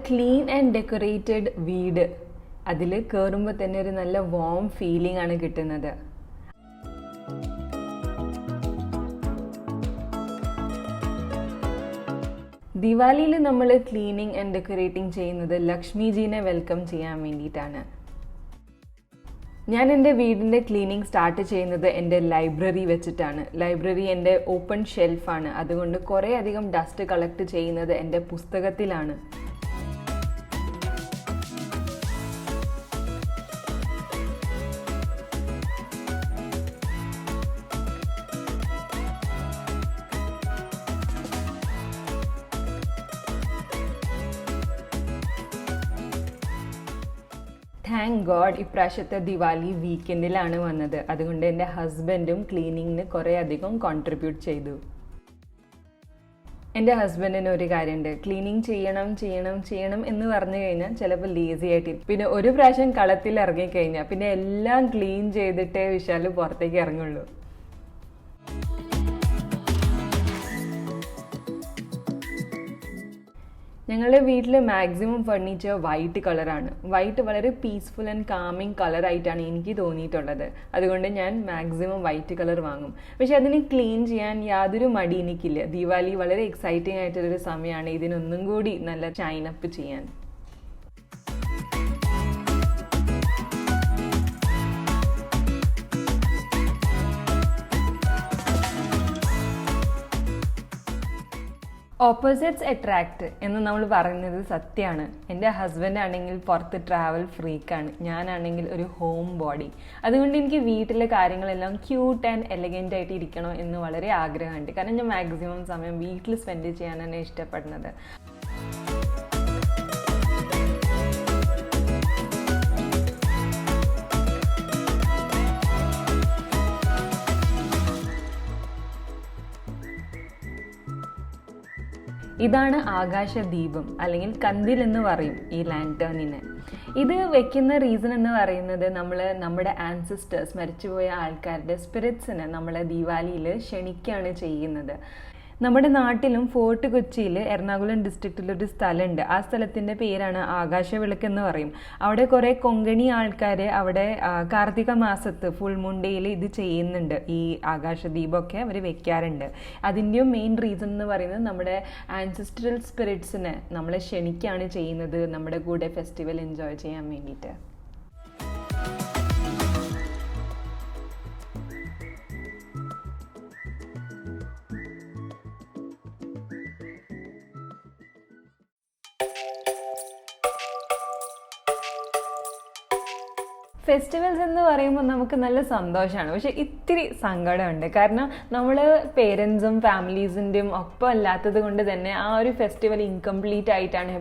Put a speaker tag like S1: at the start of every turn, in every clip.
S1: Clean and decorated വീട്. അതിൽ കയറുമ്പോൾ തന്നെ ഒരു നല്ല വാം ഫീലിംഗ് ആണ് കിട്ടുന്നത്. ദിവാലിയിൽ നമ്മൾ ക്ലീനിങ് ആൻഡ് ഡെക്കറേറ്റിംഗ് ചെയ്യുന്നത് ലക്ഷ്മിജീനെ വെൽക്കം ചെയ്യാൻ വേണ്ടിയിട്ടാണ്. ഞാൻ എൻ്റെ വീടിൻ്റെ ക്ലീനിങ് സ്റ്റാർട്ട് ചെയ്യുന്നത് എൻ്റെ ലൈബ്രറി വെച്ചിട്ടാണ്. ലൈബ്രറി എൻ്റെ ഓപ്പൺ ഷെൽഫാണ്, അതുകൊണ്ട് കുറേ അധികം ഡസ്റ്റ് കളക്ട് ചെയ്യുന്നത് എൻ്റെ പുസ്തകത്തിലാണ്. താങ്ക് ഗോഡ് ഇപ്രാവശ്യത്തെ ദിവാലി വീക്കെൻഡിലാണ് വന്നത്. അതുകൊണ്ട് എൻ്റെ ഹസ്ബൻഡും ക്ലീനിങ്ങിന് കുറേ അധികം കോൺട്രിബ്യൂട്ട് ചെയ്തു. എൻ്റെ ഹസ്ബൻഡിന് ഒരു കാര്യമുണ്ട്, ക്ലീനിങ് ചെയ്യണം ചെയ്യണം ചെയ്യണം എന്ന് പറഞ്ഞു കഴിഞ്ഞാൽ ചിലപ്പോൾ ലേസി ആയിട്ട്. പിന്നെ ഒരു പ്രാവശ്യം കളത്തിൽ ഇറങ്ങിക്കഴിഞ്ഞാൽ പിന്നെ എല്ലാം ക്ലീൻ ചെയ്തിട്ടേ വിശാൽ പുറത്തേക്ക് ഇറങ്ങുള്ളൂ. ഞങ്ങളുടെ വീട്ടിൽ മാക്സിമം ഫർണിച്ചർ വൈറ്റ് കളറാണ്. വൈറ്റ് വളരെ പീസ്ഫുൾ ആൻഡ് കാമിങ് കളറായിട്ടാണ് എനിക്ക് തോന്നിയിട്ടുള്ളത്. അതുകൊണ്ട് ഞാൻ മാക്സിമം വൈറ്റ് കളർ വാങ്ങും. പക്ഷെ അതിന് ക്ലീൻ ചെയ്യാൻ യാതൊരു മടി എനിക്കില്ല. ദിവാലി വളരെ എക്സൈറ്റിംഗ് ആയിട്ടുള്ളൊരു സമയമാണ് ഇതിനൊന്നും കൂടി നല്ല ഷൈനപ്പ് ചെയ്യാൻ. ഓപ്പോസിറ്റ്സ് അട്രാക്റ്റ് എന്ന് നമ്മൾ പറയുന്നത് സത്യമാണ്. എൻ്റെ ഹസ്ബൻഡ് ആണെങ്കിൽ പുറത്ത് ട്രാവൽ ഫ്രീക്കാണ്, ഞാനാണെങ്കിൽ ഒരു ഹോം ബോഡി. അതുകൊണ്ട് എനിക്ക് വീട്ടിലെ കാര്യങ്ങളെല്ലാം ക്യൂട്ട് ആൻഡ് എലഗൻ്റ് ആയിട്ട് ഇരിക്കണം എന്ന് വളരെ ആഗ്രഹമുണ്ട്. കാരണം ഞാൻ മാക്സിമം സമയം വീട്ടിൽ സ്പെൻഡ് ചെയ്യാനാണ് ഇഷ്ടപ്പെടുന്നത്. ഇതാണ് ആകാശദീപം അല്ലെങ്കിൽ കന്തിൽ എന്ന് പറയും ഈ ലാൻറ്റേണിനെ. ഇത് വെക്കുന്ന റീസൺ എന്ന് പറയുന്നത് നമ്മുടെ ആൻസിസ്റ്റേഴ്സ്, മരിച്ചുപോയ ആൾക്കാരുടെ സ്പിരിറ്റ്സിനെ നമ്മളെ ദിവാലിയിൽ ക്ഷണിക്കുകയാണ് ചെയ്യുന്നത്. നമ്മുടെ നാട്ടിലും ഫോർട്ട് കൊച്ചിയിൽ എറണാകുളം ഡിസ്ട്രിക്റ്റിലൊരു സ്ഥലമുണ്ട്. ആ സ്ഥലത്തിൻ്റെ പേരാണ് ആകാശവിളക്ക് എന്ന് പറയും. അവിടെ കുറേ കൊങ്കണി ആൾക്കാർ അവിടെ കാർത്തിക മാസത്ത് ഫുൾ മൂൺ ഡേയിൽ ഇത് ചെയ്യുന്നുണ്ട്. ഈ ആകാശദീപമൊക്കെ അവർ വെക്കാറുണ്ട്. അതിൻ്റെയും മെയിൻ റീസൺ എന്ന് പറയുന്നത് നമ്മുടെ ആൻസിസ്ട്രൽ സ്പിരിറ്റ്സിനെ നമ്മളെ ക്ഷണിക്കുകയാണ് ചെയ്യുന്നത് നമ്മുടെ കൂടെ ഫെസ്റ്റിവൽ എൻജോയ് ചെയ്യാൻ വേണ്ടിയിട്ട്. ഫെസ്റ്റിവൽസ് എന്ന് പറയുമ്പോൾ നമുക്ക് നല്ല സന്തോഷമാണ്, പക്ഷെ ഇത്തിരി സങ്കടമുണ്ട്. കാരണം നമ്മൾ പേരൻസും ഫാമിലീസിൻ്റെയും ഒപ്പം അല്ലാത്തത് കൊണ്ട് തന്നെ ആ ഒരു ഫെസ്റ്റിവൽ ഇൻകംപ്ലീറ്റ് ആയിട്ടാണ്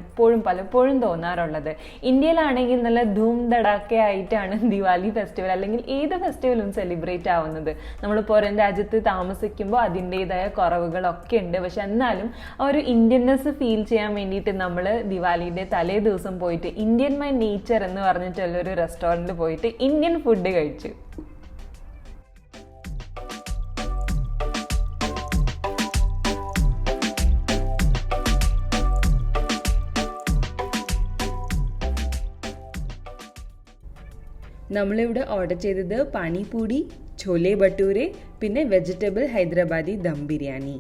S1: പലപ്പോഴും തോന്നാറുള്ളത്. ഇന്ത്യയിലാണെങ്കിൽ നല്ല ധൂം ധടാക്കെ ആയിട്ടാണ് ദിവാലി ഫെസ്റ്റിവൽ അല്ലെങ്കിൽ ഏത് ഫെസ്റ്റിവലും സെലിബ്രേറ്റ് ആവുന്നത്. നമ്മൾ പുറം രാജ്യത്ത് താമസിക്കുമ്പോൾ അതിൻ്റേതായ കുറവുകളൊക്കെ ഉണ്ട്. പക്ഷെ എന്നാലും ആ ഒരു ഇന്ത്യൻനെസ് ഫീൽ ചെയ്യാൻ വേണ്ടിയിട്ട് നമ്മൾ ദിവാലിയുടെ തലേ ദിവസം പോയിട്ട് ഇന്ത്യൻ മൈ നേച്ചർ എന്ന് പറഞ്ഞിട്ടുള്ളൊരു റെസ്റ്റോറൻറ്റിൽ പോയിട്ട് ഇന്ത്യൻ ഫുഡ് കഴിച്ചു. നമ്മളിവിടെ ഓർഡർ ചെയ്തത് പാനിപൂരി, ഛോലെ ഭട്ടൂരെ, പിന്നെ വെജിറ്റബിൾ ഹൈദരാബാദി ദം ബിരിയാണി.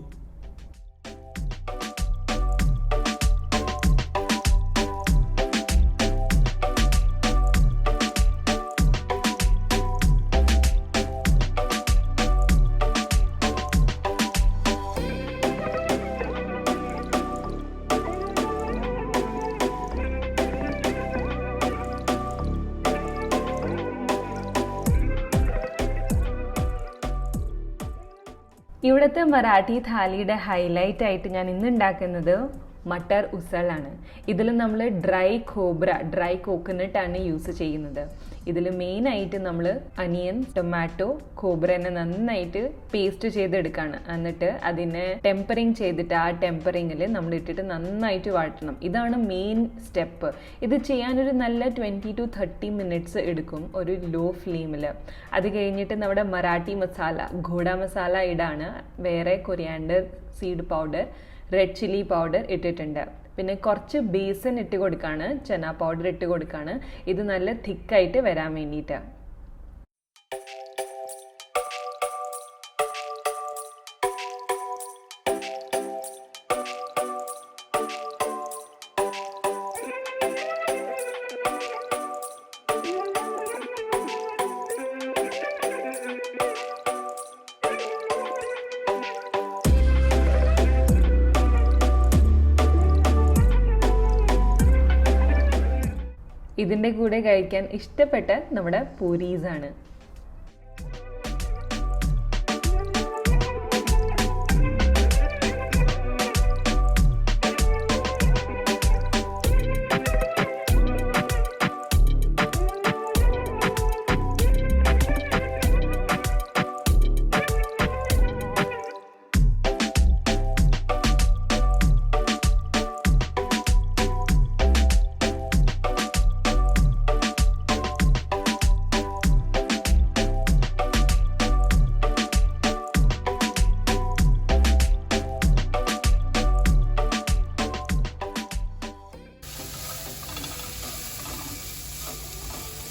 S1: ഇവിടുത്തെ മറാഠി താലിയുടെ ഹൈലൈറ്റ് ആയിട്ട് ഞാൻ ഇന്ന് ഉണ്ടാക്കുന്നത് മട്ടർ ഉസളാണ്. ഇതിൽ നമ്മൾ ഡ്രൈ കോക്കനട്ടാണ് യൂസ് ചെയ്യുന്നത്. ഇതിൽ മെയിനായിട്ട് നമ്മൾ അനിയൻ, ടൊമാറ്റോ, കോബ്രനെ നന്നായിട്ട് പേസ്റ്റ് ചെയ്തെടുക്കുകയാണ്. എന്നിട്ട് അതിനെ ടെമ്പറിങ് ചെയ്തിട്ട് ആ ടെമ്പറിങ്ങിൽ നമ്മൾ ഇട്ടിട്ട് നന്നായിട്ട് വഴറ്റണം. ഇതാണ് മെയിൻ സ്റ്റെപ്പ്. ഇത് ചെയ്യാനൊരു നല്ല 20 to 30 മിനിറ്റ്സ് എടുക്കും ഒരു ലോ ഫ്ലെയിമിൽ. അത് കഴിഞ്ഞിട്ട് നമ്മുടെ മറാഠി മസാല, ഘോഡ മസാല ഇടാണ്. വേറെ coriander seed powder, red chilli powder ഇട്ടിട്ടുണ്ട്. പിന്നെ കുറച്ച് ബേസൻ ഇട്ട് കൊടുക്കുകയാണ്, ചന പൗഡർ ഇട്ട് കൊടുക്കുകയാണ്. ഇത് നല്ല തിക്കായിട്ട് വരാൻ വേണ്ടിയിട്ടാണ്. ഇതിൻ്റെ കൂടെ കഴിക്കാൻ ഇഷ്ടപ്പെട്ട നമ്മുടെ പൂരീസാണ്.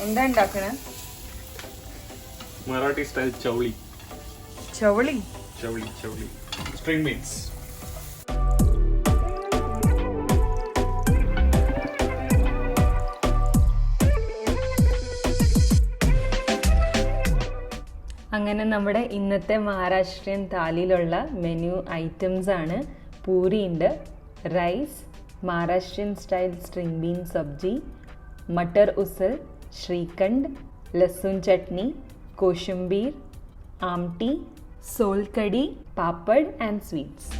S1: എന്താ ഉണ്ടാക്കണേ?
S2: Marathi style chawli.
S1: Chawli
S2: chawli chawli spring beans.
S1: അങ്ങനെ നമ്മുടെ ഇന്നത്തെ മഹാരാഷ്ട്രീയൻ താലിയിലുള്ള മെനു ഐറ്റംസ് ആണ്. പൂരി ഉണ്ട്, rice, Maharashtrian style string bean sabzi, matar usal, shrikhand, lahsun chutney, koshimbir, amti, solkadhi, papad and sweets.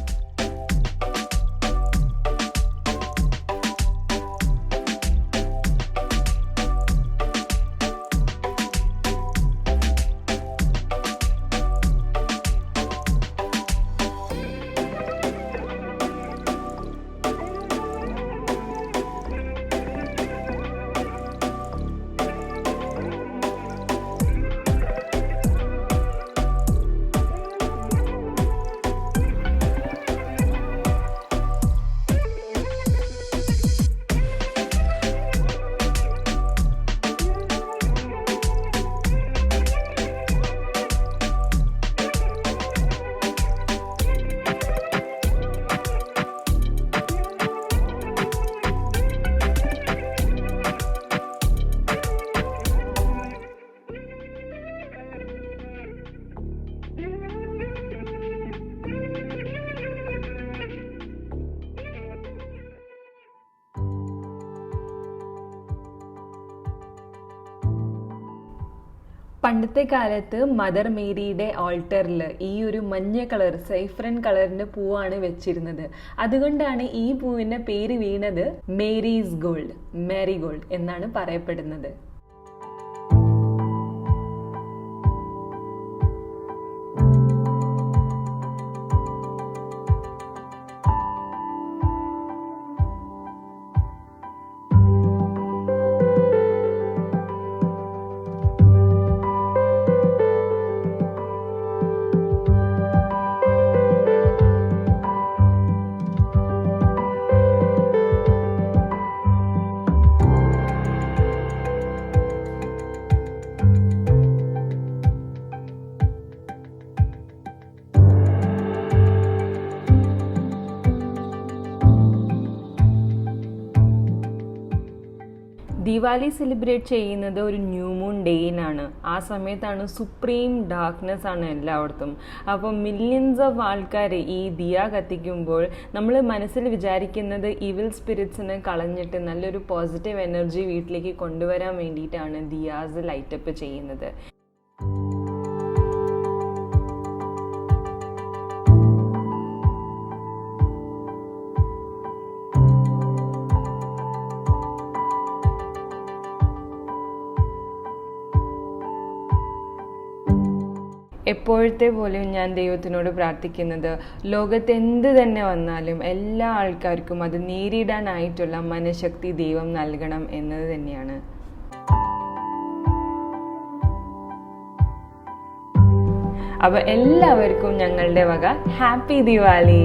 S1: പണ്ടത്തെ കാലത്ത് മദർ മേരിയുടെ ഓൾട്ടറിൽ ഈ ഒരു മഞ്ഞ കളർ സൈഫ്രൻ കളറിന്റെ പൂവാണ് വെച്ചിരുന്നത്. അതുകൊണ്ടാണ് ഈ പൂവിന്റെ പേര് വീണത് മേരീസ് ഗോൾഡ്, മാരിഗോൾഡ് എന്നാണ് പറയപ്പെടുന്നത്. ദിവാലി സെലിബ്രേറ്റ് ചെയ്യുന്നത് ഒരു ന്യൂ മൂൺ ഡേയിനാണ്. ആ സമയത്താണ് സുപ്രീം ഡാർക്ക്നെസ് ആണ് എല്ലായിടത്തും. അപ്പോൾ മില്യൺസ് ഓഫ് ആൾക്കാർ ഈ ദിയ കത്തിക്കുമ്പോൾ നമ്മൾ മനസ്സിൽ വിചാരിക്കുന്നത് ഇവിൽ സ്പിരിറ്റ്സിനെ കളഞ്ഞിട്ട് നല്ലൊരു പോസിറ്റീവ് എനർജി വീട്ടിലേക്ക് കൊണ്ടുവരാൻ വേണ്ടിയിട്ടാണ് ദിയാസ് ലൈറ്റപ്പ് ചെയ്യുന്നത്. എപ്പോഴത്തെ പോലെയും ഞാൻ ദൈവത്തിനോട് പ്രാർത്ഥിക്കുന്നത് ലോകത്ത് എന്ത് തന്നെ വന്നാലും എല്ലാ ആൾക്കാർക്കും അത് നേരിടാനായിട്ടുള്ള മനഃശക്തി ദൈവം നൽകണം എന്നത് തന്നെയാണ്. അപ്പോൾ എല്ലാവർക്കും ഞങ്ങളുടെ വക ഹാപ്പി ദിവാലി.